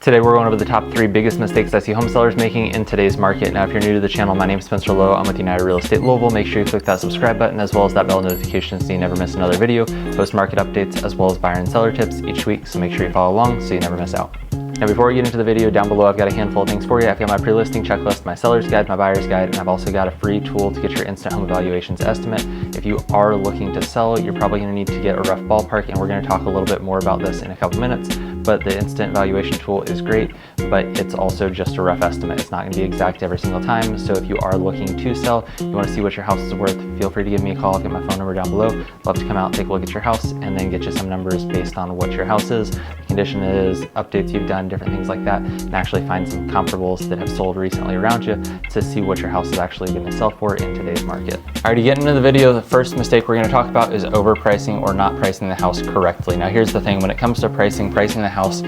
Today we're going over the top 3 biggest mistakes I see home sellers making in today's market. Now if you're new to the channel, my name is Spencer Lowe. I'm with United Real Estate Louisville. Make sure you click that subscribe button as well as that bell notification so you never miss another video. Post market updates as well as buyer and seller tips each week, so make sure you follow along so you never miss out. Now before we get into the video, down below I've got a handful of things for you. I've got my pre-listing checklist, my seller's guide, my buyer's guide, and I've also got a free tool to get your instant home evaluations estimate. If you are looking to sell, you're probably going to need to get a rough ballpark, and we're going to talk a little bit more about this in a couple minutes. But the instant valuation tool is great, but it's also just a rough estimate. It's not going to be exact every single time. So if you are looking to sell, you want to see what your house is worth, feel free to give me a call. I'll get my phone number down below. Love to come out, take a look at your house, and then get you some numbers based on what your house is, the condition is, updates you've done, different things like that, and actually find some comparables that have sold recently around you to see what your house is actually going to sell for in today's market. All right, to get into the video, the first mistake we're going to talk about is overpricing or not pricing the house correctly. Now here's the thing, when it comes to pricing the house,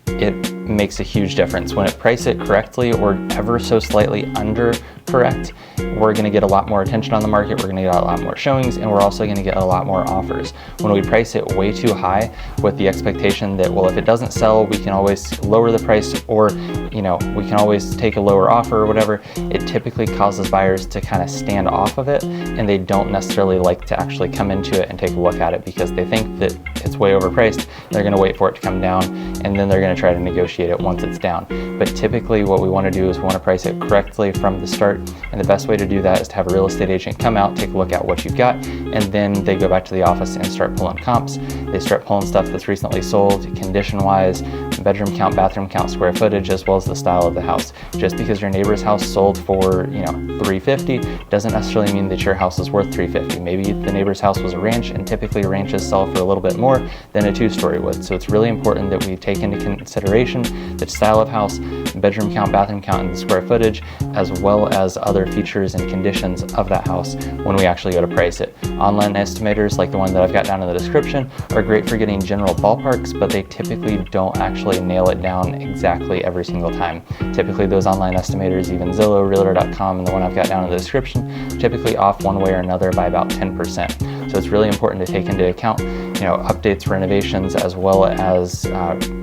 it makes a huge difference. When it price it correctly or ever so slightly under correct, we're going to get a lot more attention on the market, we're going to get a lot more showings, and we're also going to get a lot more offers. When we price it way too high with the expectation that, well, if it doesn't sell, we can always lower the price, or we can always take a lower offer or whatever, it typically causes buyers to kind of stand off of it, and they don't necessarily like to actually come into it and take a look at it because they think that it's way overpriced. They're going to wait for it to come down, and then they're going to try to negotiate it once it's down. But typically what we want to do is we want to price it correctly from the start, and the best way to do that is to have a real estate agent come out, take a look at what you've got, and then they go back to the office and start pulling comps. They start pulling stuff that's recently sold, condition-wise, bedroom count, bathroom count, square footage, as well as the style of the house. Just because your neighbor's house sold for $350 doesn't necessarily mean that your house is worth $350. Maybe the neighbor's house was a ranch, and typically ranches sell for a little bit more than a 2-story would. So it's really important that we take into consideration the style of house, bedroom count, bathroom count, and the square footage, as well as other features and conditions of that house when we actually go to price it. Online estimators like the one that I've got down in the description are great for getting general ballparks, but they typically don't actually nail it down exactly every single time. Typically those online estimators, even Zillow, Realtor.com, and the one I've got down in the description, are typically off one way or another by about 10%. So it's really important to take into account updates, renovations, as well as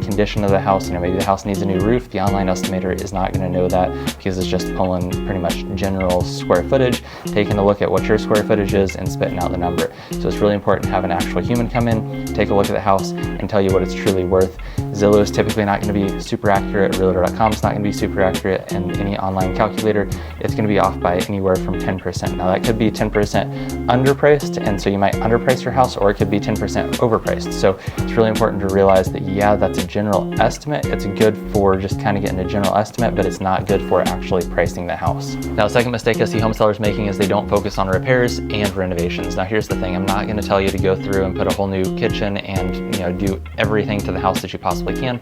condition of the house. Maybe the house needs a new roof. The online estimator is not going to know that because it's just pulling pretty much general square footage, taking a look at what your square footage is and spitting out the number. So it's really important to have an actual human come in, take a look at the house, and tell you what it's truly worth. Zillow is typically not going to be super accurate. Realtor.com is not going to be super accurate, and any online calculator, it's going to be off by anywhere from 10%. Now that could be 10% underpriced, and so you might underprice your house, or it could be 10% overpriced. So it's really important to realize that, yeah, that's a general estimate. It's good for just kind of getting a general estimate, but it's not good for actually pricing the house. Now, the second mistake I see home sellers making is they don't focus on repairs and renovations. Now, here's the thing. I'm not going to tell you to go through and put a whole new kitchen and do everything to the house that you possibly can.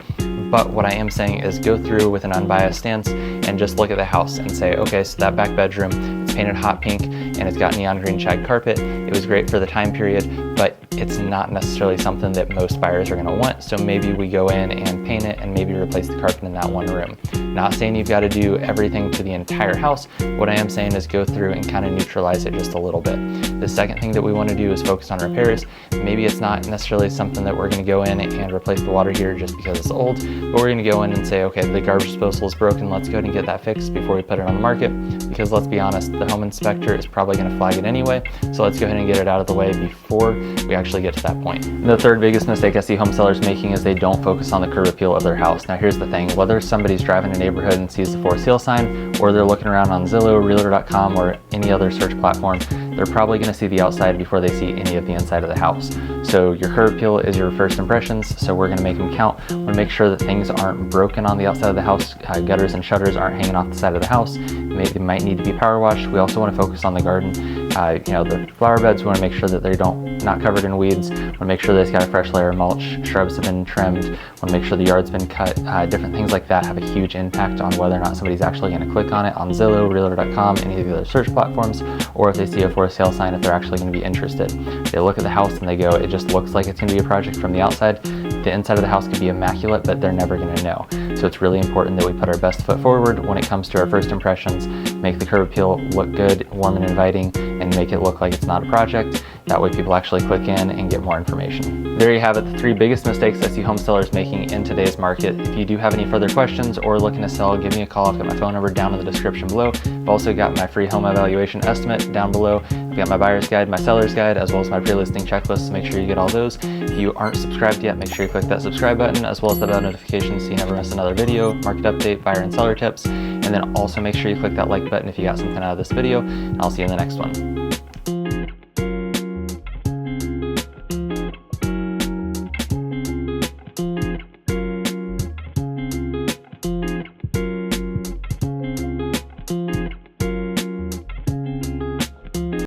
But what I am saying is go through with an unbiased stance and just look at the house and say, okay, so that back bedroom, it's painted hot pink and it's got neon green shag carpet. It was great for the time period, but it's not necessarily something that most buyers are going to want. So maybe we go in and paint it and maybe replace the carpet in that one room. Not saying you've got to do everything to the entire house. What I am saying is go through and kind of neutralize it just a little bit. The second thing that we want to do is focus on repairs. Maybe it's not necessarily something that we're going to go in and replace the water heater just because it's old, but we're going to go in and say, okay, the garbage disposal is broken. Let's go ahead and get that fixed before we put it on the market, because let's be honest, the home inspector is probably going to flag it anyway. So let's go ahead and get it out of the way before we actually get to that point. And the third biggest mistake I see home sellers making is they don't focus on the curb appeal of their house. Now here's the thing, whether somebody's driving a neighborhood and sees the for sale sign, or they're looking around on Zillow, Realtor.com, or any other search platform, they're probably going to see the outside before they see any of the inside of the house. So your curb appeal is your first impressions, so we're going to make them count. We're going to make sure that things aren't broken on the outside of the house, gutters and shutters aren't hanging off the side of the house. They might need to be power washed. We also want to focus on the garden. The flower beds, we want to make sure that they're not covered in weeds. We want to make sure that it's got a fresh layer of mulch. Shrubs have been trimmed. We want to make sure the yard's been cut. Different things like that have a huge impact on whether or not somebody's actually going to click on it on Zillow, Realtor.com, any of the other search platforms, or if they see a for sale sign, if they're actually going to be interested. They look at the house and they go, it just looks like it's going to be a project from the outside. The inside of the house could be immaculate, but they're never going to know. So it's really important that we put our best foot forward when it comes to our first impressions, make the curb appeal look good, warm and inviting, and make it look like it's not a project. That way people actually click in and get more information. There you have it, the 3 biggest mistakes I see home sellers making in today's market. If you do have any further questions or looking to sell, give me a call. I've got my phone number down in the description below. I've also got my free home evaluation estimate down below. I've got my buyer's guide, my seller's guide, as well as my pre-listing checklist, so make sure you get all those. If you aren't subscribed yet, make sure you click that subscribe button, as well as the bell notification so you never miss another video, market update, buyer and seller tips, and then also make sure you click that like button if you got something out of this video, and I'll see you in the next one.